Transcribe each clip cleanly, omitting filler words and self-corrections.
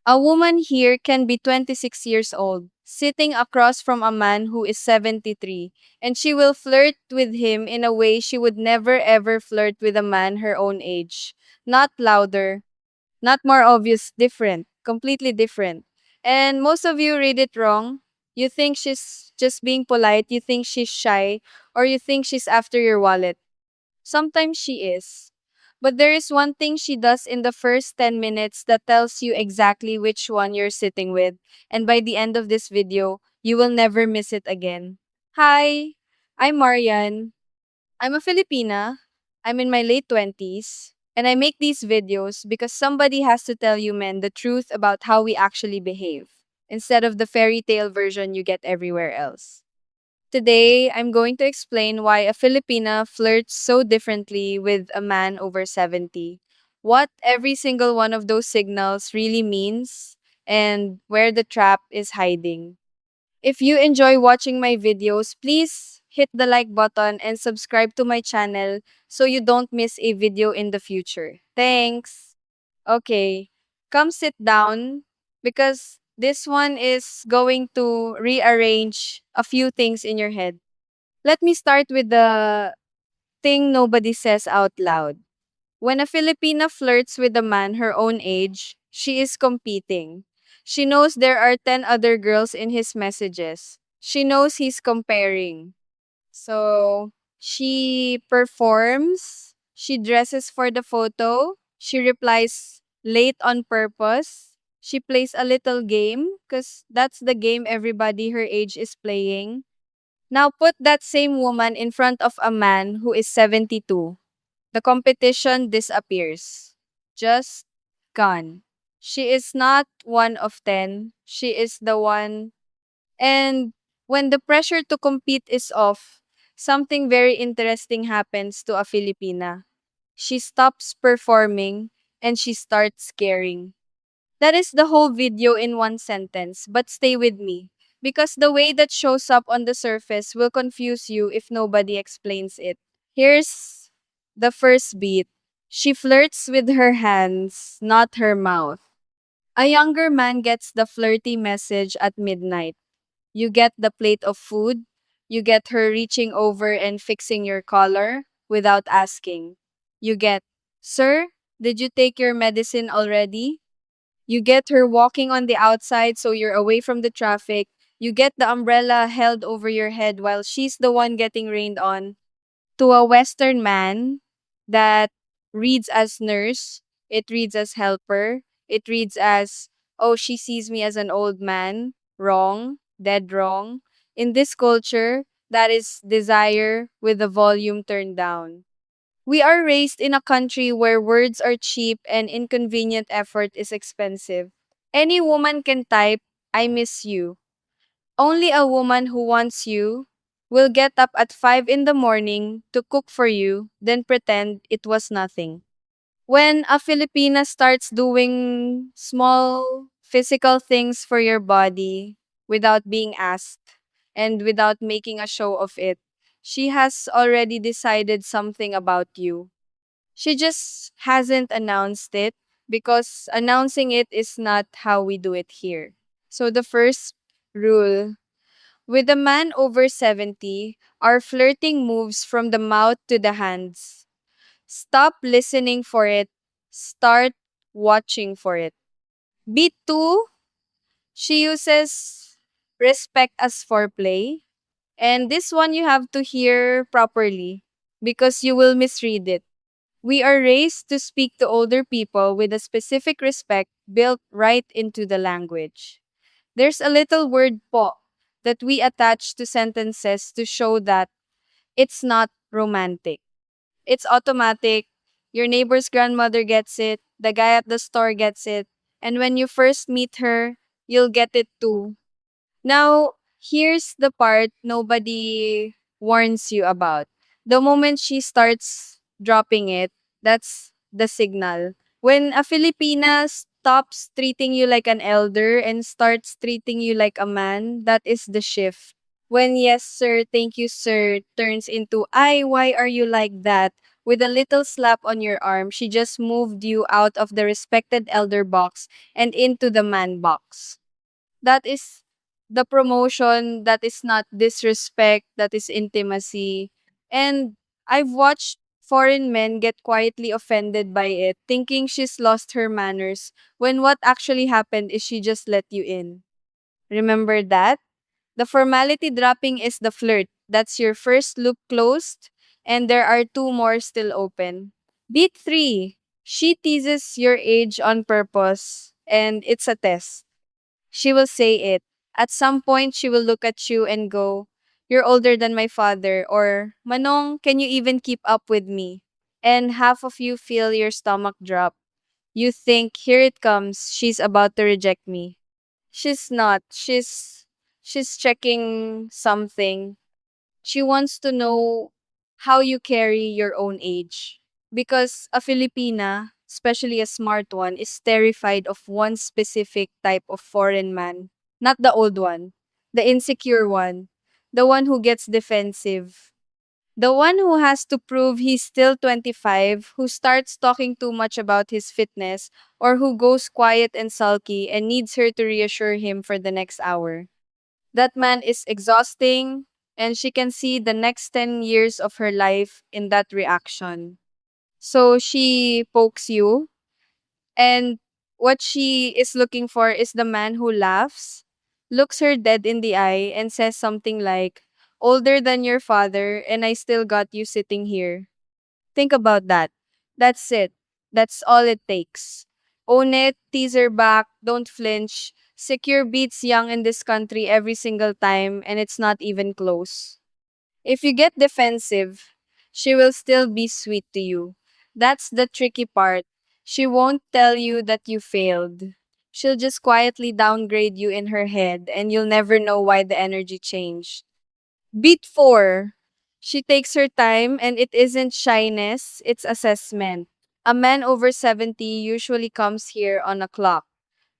A woman here can be 26 years old, sitting across from a man who is 73, and she will flirt with him in a way she would never ever flirt with a man her own age. Not louder, not more obvious, different, completely different. And most of you read it wrong. You think she's just being polite, you think she's shy, or you think she's after your wallet. Sometimes she is. But there is one thing she does in the first 10 minutes that tells you exactly which one you're sitting with. And by the end of this video, you will never miss it again. Hi, I'm Marian. I'm a Filipina. I'm in my late 20s. And I make these videos because somebody has to tell you men the truth about how we actually behave, instead of the fairy tale version you get everywhere else. Today, I'm going to explain why a Filipina flirts so differently with a man over 70, what every single one of those signals really means, and where the trap is hiding. If you enjoy watching my videos, please hit the like button and subscribe to my channel so you don't miss a video in the future. Thanks! Okay, come sit down because this one is going to rearrange a few things in your head. Let me start with the thing nobody says out loud. When a Filipina flirts with a man her own age, she is competing. She knows there are 10 other girls in his messages. She knows he's comparing. So she performs, she dresses for the photo, she replies late on purpose. She plays a little game because that's the game everybody her age is playing. Now put that same woman in front of a man who is 72. The competition disappears. Just gone. She is not one of 10. She is the one. And when the pressure to compete is off, something very interesting happens to a Filipina. She stops performing and she starts caring. That is the whole video in one sentence, but stay with me. Because the way that shows up on the surface will confuse you if nobody explains it. Here's the first beat. She flirts with her hands, not her mouth. A younger man gets the flirty message at midnight. You get the plate of food. You get her reaching over and fixing your collar without asking. You get, "Sir, did you take your medicine already?" You get her walking on the outside so you're away from the traffic. You get the umbrella held over your head while she's the one getting rained on. To a Western man, that reads as nurse, it reads as helper, it reads as, oh, she sees me as an old man. Wrong, dead wrong. In this culture, that is desire with the volume turned down. We are raised in a country where words are cheap and inconvenient effort is expensive. Any woman can type, "I miss you." Only a woman who wants you will get up at 5 in the morning to cook for you, then pretend it was nothing. When a Filipina starts doing small physical things for your body without being asked and without making a show of it, she has already decided something about you. She just hasn't announced it because announcing it is not how we do it here. So the first rule, with a man over 70, our flirting moves from the mouth to the hands. Stop listening for it. Start watching for it. Beat 2, she uses respect as foreplay. And this one you have to hear properly because you will misread it. We are raised to speak to older people with a specific respect built right into the language. There's a little word po that we attach to sentences to show that it's not romantic. It's automatic. Your neighbor's grandmother gets it, the guy at the store gets it, and when you first meet her, you'll get it too. Now, here's the part nobody warns you about. The moment she starts dropping it, that's the signal. When a Filipina stops treating you like an elder and starts treating you like a man, that is the shift. When yes, sir, thank you, sir, turns into, ay, why are you like that? With a little slap on your arm, she just moved you out of the respected elder box and into the man box. That is the promotion, that is not disrespect, that is intimacy. And I've watched foreign men get quietly offended by it, thinking she's lost her manners, when what actually happened is she just let you in. Remember that? The formality dropping is the flirt. That's your first loop closed, and there are two more still open. Beat 3. She teases your age on purpose, and it's a test. She will say it. At some point, she will look at you and go, "You're older than my father," or "Manong, can you even keep up with me?" And half of you feel your stomach drop. You think, "Here it comes. She's about to reject me." She's not. She's checking something. She wants to know how you carry your own age. Because a Filipina, especially a smart one, is terrified of one specific type of foreign man. Not the old one, the insecure one, the one who gets defensive, the one who has to prove he's still 25, who starts talking too much about his fitness, or who goes quiet and sulky and needs her to reassure him for the next hour. That man is exhausting, and she can see the next 10 years of her life in that reaction. So she pokes you, and what she is looking for is the man who laughs, looks her dead in the eye, and says something like, "Older than your father, and I still got you sitting here." Think about that. That's it. That's all it takes. Own it, tease her back, don't flinch. Secure beats young in this country every single time, and it's not even close. If you get defensive, she will still be sweet to you. That's the tricky part. She won't tell you that you failed. She'll just quietly downgrade you in her head, and you'll never know why the energy changed. Beat 4. She takes her time, and it isn't shyness, it's assessment. A man over 70 usually comes here on a clock.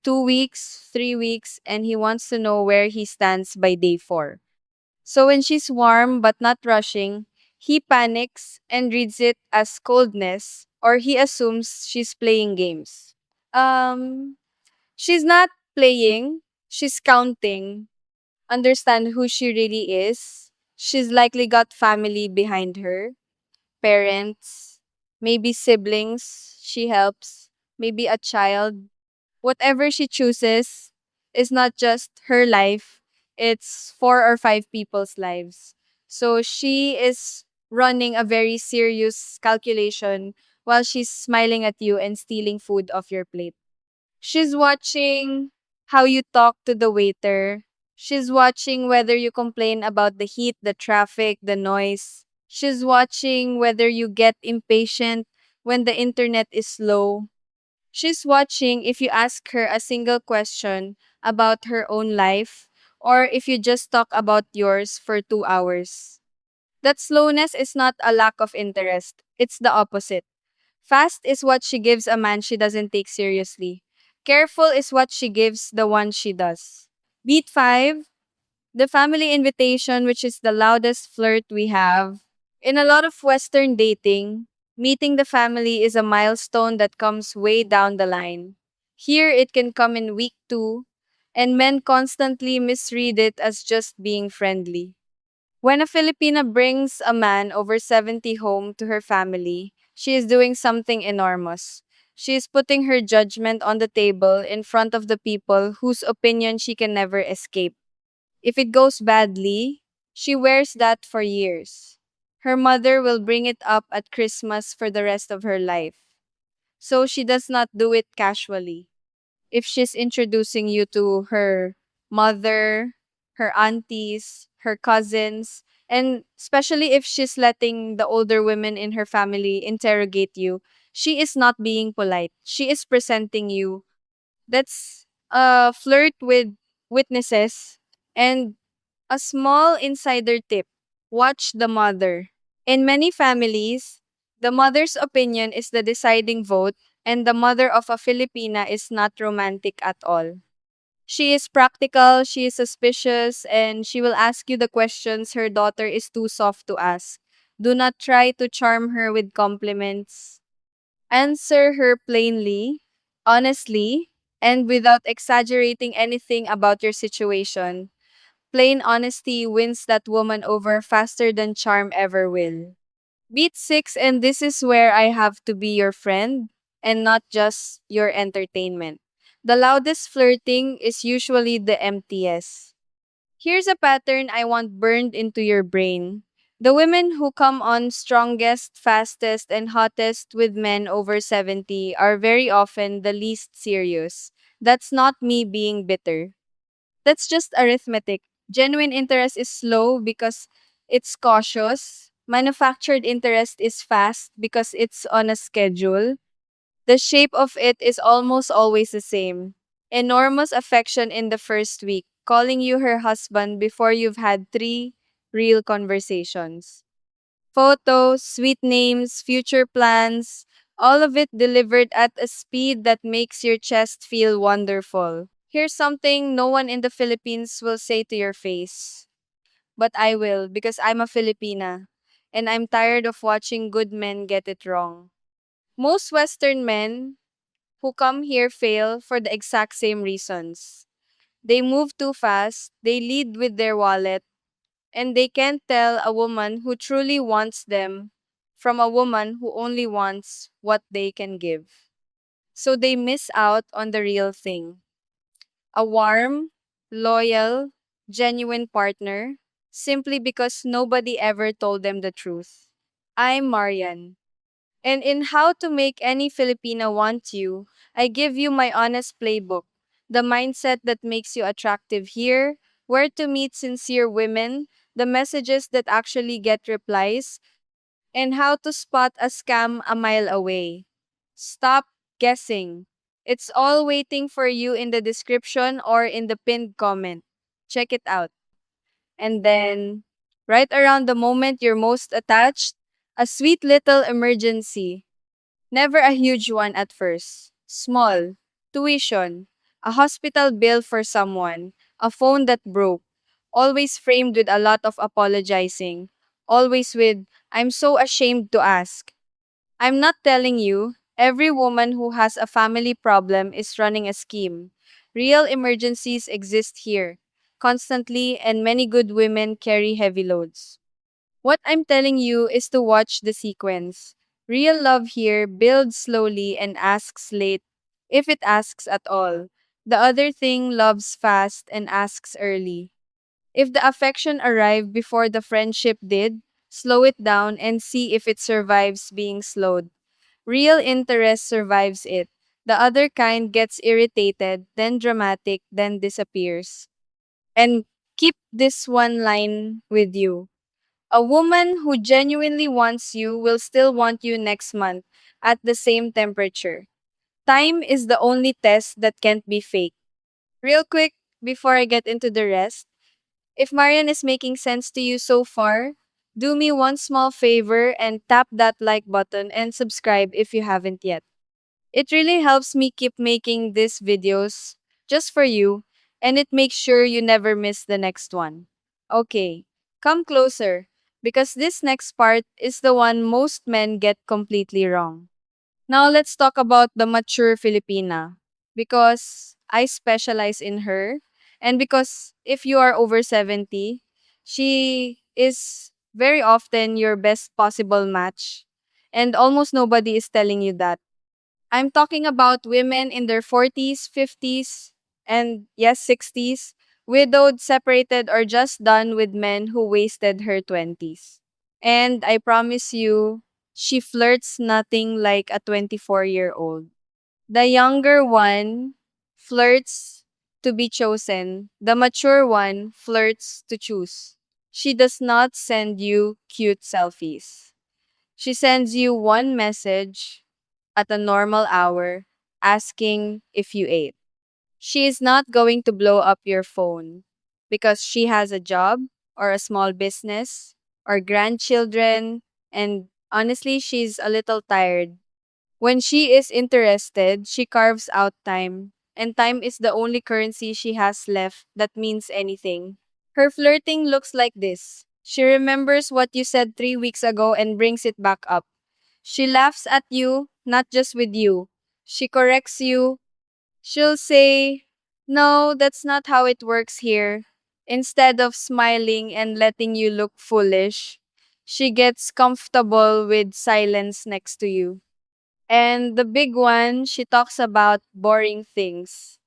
2 weeks, 3 weeks, and he wants to know where he stands by day 4. So when she's warm but not rushing, he panics and reads it as coldness, or he assumes she's playing games. Um, she's not playing, she's counting. Understand who she really is. She's likely got family behind her, parents, maybe siblings she helps, maybe a child. Whatever she chooses is not just her life, it's 4 or 5 people's lives. So she is running a very serious calculation while she's smiling at you and stealing food off your plate. She's watching how you talk to the waiter. She's watching whether you complain about the heat, the traffic, the noise. She's watching whether you get impatient when the internet is slow. She's watching if you ask her a single question about her own life, or if you just talk about yours for 2 hours. That slowness is not a lack of interest, it's the opposite. Fast is what she gives a man she doesn't take seriously. Careful is what she gives the one she does. Beat 5, the family invitation, which is the loudest flirt we have. In a lot of Western dating, meeting the family is a milestone that comes way down the line. Here, it can come in week 2, and men constantly misread it as just being friendly. When a Filipina brings a man over 70 home to her family, she is doing something enormous. She is putting her judgment on the table in front of the people whose opinion she can never escape. If it goes badly, she wears that for years. Her mother will bring it up at Christmas for the rest of her life. So she does not do it casually. If she's introducing you to her mother, her aunties, her cousins, and especially if she's letting the older women in her family interrogate you, she is not being polite. She is presenting you. That's a flirt with witnesses. And a small insider tip: watch the mother. In many families, the mother's opinion is the deciding vote, and the mother of a Filipina is not romantic at all. She is practical, she is suspicious, and she will ask you the questions her daughter is too soft to ask. Do not try to charm her with compliments. Answer her plainly, honestly, and without exaggerating anything about your situation. Plain honesty wins that woman over faster than charm ever will. Beat 6, and this is where I have to be your friend and not just your entertainment. The loudest flirting is usually the emptiest. Here's a pattern I want burned into your brain. The women who come on strongest, fastest, and hottest with men over 70 are very often the least serious. That's not me being bitter. That's just arithmetic. Genuine interest is slow because it's cautious. Manufactured interest is fast because it's on a schedule. The shape of it is almost always the same. Enormous affection in the first week, calling you her husband before you've had three real conversations. Photos, sweet names, future plans, all of it delivered at a speed that makes your chest feel wonderful. Here's something no one in the Philippines will say to your face. But I will, because I'm a Filipina. And I'm tired of watching good men get it wrong. Most Western men who come here fail for the exact same reasons. They move too fast, they lead with their wallet, and they can't tell a woman who truly wants them from a woman who only wants what they can give. So they miss out on the real thing. A warm, loyal, genuine partner, simply because nobody ever told them the truth. I'm Marian. And in How to Make Any Filipina Want You, I give you my honest playbook. The mindset that makes you attractive here, where to meet sincere women, the messages that actually get replies, and how to spot a scam a mile away. Stop guessing. It's all waiting for you in the description or in the pinned comment. Check it out. And then, right around the moment you're most attached, a sweet little emergency. Never a huge one at first. Small. Tuition. A hospital bill for someone. A phone that broke. Always framed with a lot of apologizing. Always with, I'm so ashamed to ask. I'm not telling you, every woman who has a family problem is running a scheme. Real emergencies exist here. Constantly, and many good women carry heavy loads. What I'm telling you is to watch the sequence. Real love here builds slowly and asks late, if it asks at all. The other thing loves fast and asks early. If the affection arrived before the friendship did, slow it down and see if it survives being slowed. Real interest survives it. The other kind gets irritated, then dramatic, then disappears. And keep this one line with you. A woman who genuinely wants you will still want you next month at the same temperature. Time is the only test that can't be fake. Real quick, before I get into the rest, if Marian is making sense to you so far, do me one small favor and tap that like button and subscribe if you haven't yet. It really helps me keep making these videos just for you, and it makes sure you never miss the next one. Okay, come closer, because this next part is the one most men get completely wrong. Now let's talk about the mature Filipina, because I specialize in her, and because if you are over 70, she is very often your best possible match, and almost nobody is telling you that. I'm talking about women in their 40s, 50s, and yes, 60s, widowed, separated, or just done with men who wasted her 20s. And I promise you, she flirts nothing like a 24-year-old. The younger one flirts to be chosen, the mature one flirts to choose. She does not send you cute selfies. She sends you one message at a normal hour asking if you ate. She is not going to blow up your phone because she has a job or a small business or grandchildren, and honestly, she's a little tired. When she is interested, she carves out time, and time is the only currency she has left that means anything. Her flirting looks like this. She remembers what you said 3 weeks ago and brings it back up. She laughs at you, not just with you. She corrects you. She'll say, "No, that's not how it works here." Instead of smiling and letting you look foolish, she gets comfortable with silence next to you. And the big one, she talks about boring things: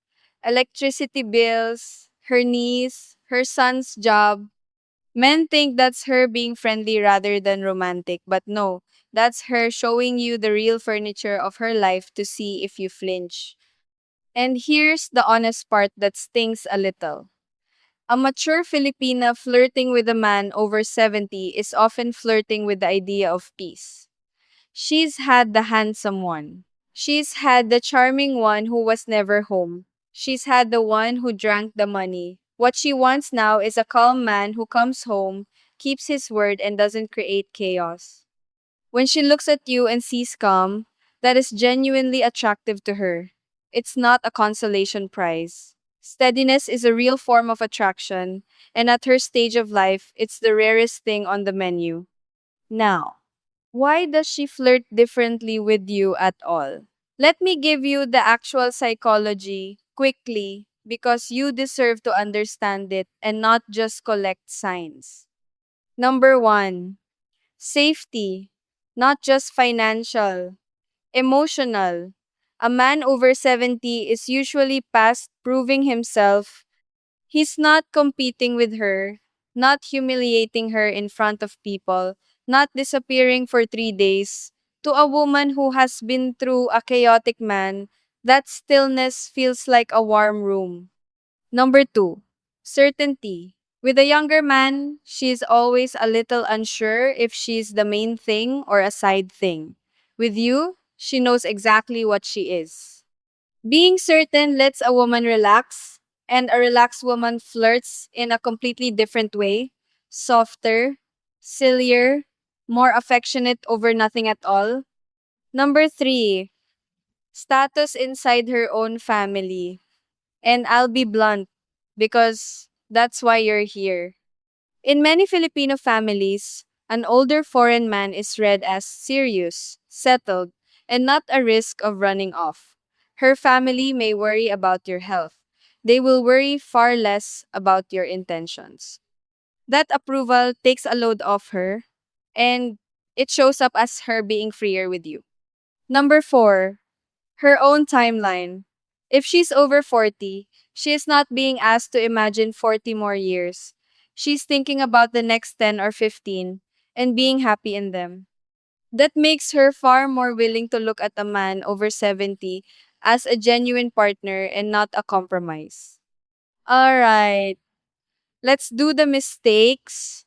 electricity bills, her niece, her son's job. Men think that's her being friendly rather than romantic, but no, that's her showing you the real furniture of her life to see if you flinch. And here's the honest part that stings a little. A mature Filipina flirting with a man over 70 is often flirting with the idea of peace. She's had the handsome one. She's had the charming one who was never home. She's had the one who drank the money. What she wants now is a calm man who comes home, keeps his word, and doesn't create chaos. When she looks at you and sees calm, that is genuinely attractive to her. It's not a consolation prize. Steadiness is a real form of attraction, and at her stage of life, it's the rarest thing on the menu. Now, why does she flirt differently with you at all? Let me give you the actual psychology quickly because you deserve to understand it and not just collect signs. Number one, safety, not just financial, emotional. A man over 70 is usually past proving himself. He's not competing with her, not humiliating her in front of people, not disappearing for 3 days. To a woman who has been through a chaotic man, that stillness feels like a warm room. Number two, certainty. With a younger man, she's always a little unsure if she's the main thing or a side thing. With you, she knows exactly what she is. Being certain lets a woman relax, and a relaxed woman flirts in a completely different way: softer, sillier, more affectionate over nothing at all. Number three, status inside her own family. And I'll be blunt, because that's why you're here. In many Filipino families, an older foreign man is read as serious, settled, and not a risk of running off. Her family may worry about your health. They will worry far less about your intentions. That approval takes a load off her, and it shows up as her being freer with you. Number four, her own timeline. If she's over 40, she is not being asked to imagine 40 more years. She's thinking about the next 10 or 15 and being happy in them. That makes her far more willing to look at a man over 70 as a genuine partner and not a compromise. All right, let's do the mistakes,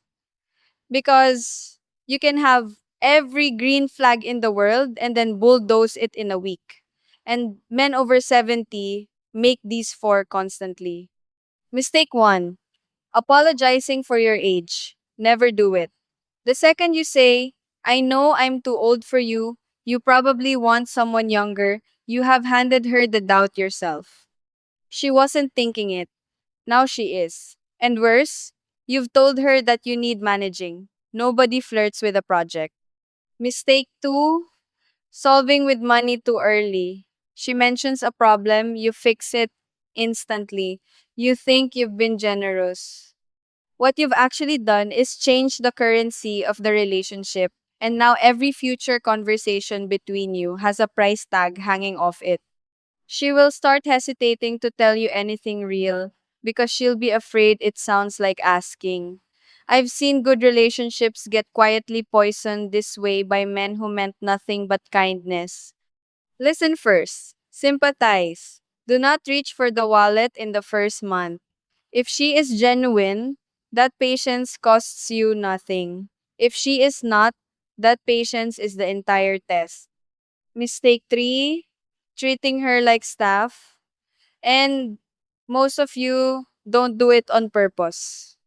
because you can have every green flag in the world and then bulldoze it in a week. And men over 70 make these four constantly. Mistake one, apologizing for your age. Never do it. The second you say, "I know I'm too old for you," you probably want someone younger. You have handed her the doubt yourself. She wasn't thinking it. Now she is. And worse, you've told her that you need managing. Nobody flirts with a project. Mistake two, solving with money too early. She mentions a problem, you fix it instantly. You think you've been generous. What you've actually done is change the currency of the relationship, and now every future conversation between you has a price tag hanging off it. She will start hesitating to tell you anything real because she'll be afraid it sounds like asking. I've seen good relationships get quietly poisoned this way by men who meant nothing but kindness. Listen first. Sympathize. Do not reach for the wallet in the first month. If she is genuine, that patience costs you nothing. If she is not, that patience is the entire test. Mistake three, treating her like staff. And most of you don't do it on purpose.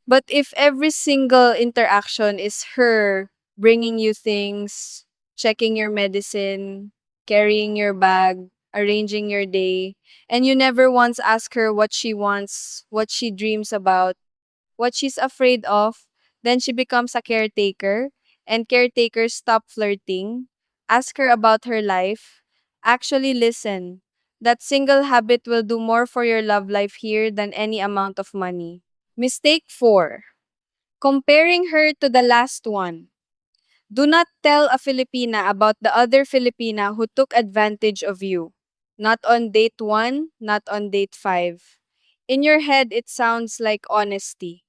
But if every single interaction is her bringing you things, checking your medicine, carrying your bag, arranging your day, and you never once ask her what she wants, what she dreams about, what she's afraid of, Then she becomes a caretaker, and caretakers stop flirting, ask her about her life, actually listen. That single habit will do more for your love life here than any amount of money. Mistake 4. Comparing her to the last one. Do not tell a Filipina about the other Filipina who took advantage of you. Not on date 1, not on date 5. In your head, it sounds like honesty.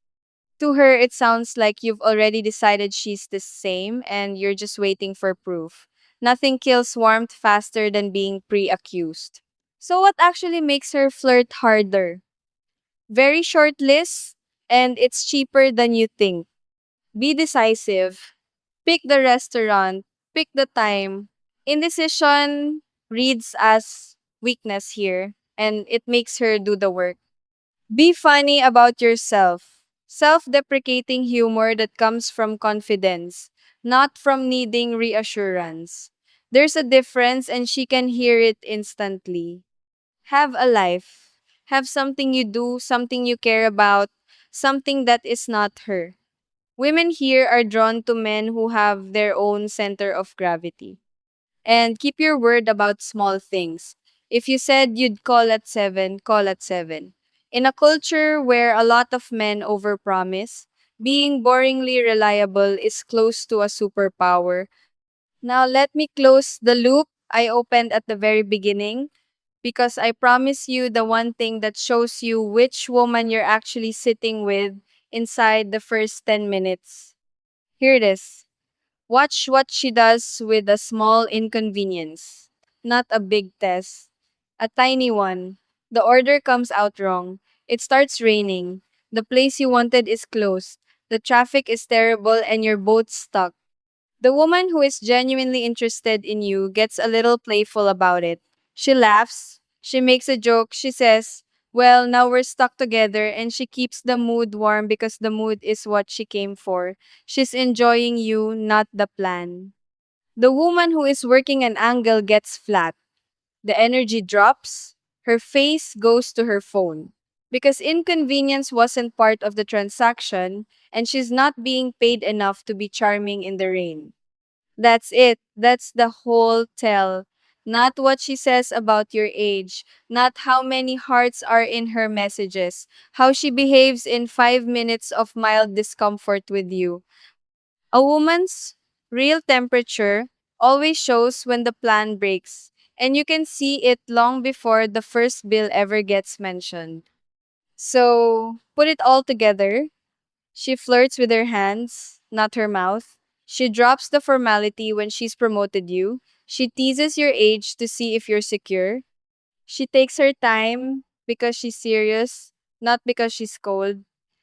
To her, it sounds like you've already decided she's the same and you're just waiting for proof. Nothing kills warmth faster than being pre accused. So, what actually makes her flirt harder? Very short list, and it's cheaper than you think. Be decisive. Pick the restaurant, pick the time. Indecision reads as weakness here, and it makes her do the work. Be funny about yourself. Self deprecating humor that comes from confidence, not from needing reassurance. There's a difference, and she can hear it instantly. Have a life. Have something you do, something you care about, something that is not her. Women here are drawn to men who have their own center of gravity. And keep your word about small things. If you said you'd call at 7, call at 7. In a culture where a lot of men overpromise, being boringly reliable is close to a superpower. Now let me close the loop I opened at the very beginning because I promise you the one thing that shows you which woman you're actually sitting with inside the first 10 minutes. Here it is. Watch what she does with a small inconvenience, not a big test, a tiny one. The order comes out wrong. It starts raining. The place you wanted is closed. The traffic is terrible and you're both stuck. The woman who is genuinely interested in you gets a little playful about it. She laughs, she makes a joke, she says, well, now we're stuck together, and she keeps the mood warm because the mood is what she came for. She's enjoying you, not the plan. The woman who is working an angle gets flat. The energy drops, her face goes to her phone. Because inconvenience wasn't part of the transaction, and she's not being paid enough to be charming in the rain. That's it. That's the whole tell. Not what she says about your age, not how many hearts are in her messages, how she behaves in 5 minutes of mild discomfort with you. A woman's real temperature always shows when the plan breaks, and you can see it long before the first bill ever gets mentioned. So, put it all together. She flirts with her hands, not her mouth. She drops the formality when she's promoted you. She teases your age to see if you're secure. She takes her time because she's serious, not because she's cold.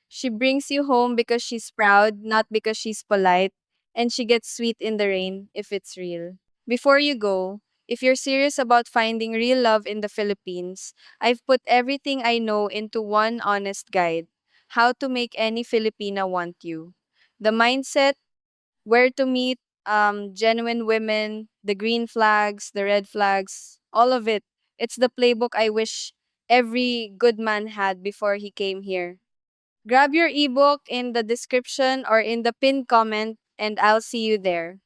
She brings you home because she's proud, not because she's polite. And she gets sweet in the rain if it's real. Before you go, if you're serious about finding real love in the Philippines, I've put everything I know into one honest guide: how to make any Filipina want you. The mindset, where to meet genuine women, the green flags, the red flags, all of it. It's the playbook I wish every good man had before he came here. Grab your ebook in the description or in the pinned comment, and I'll see you there.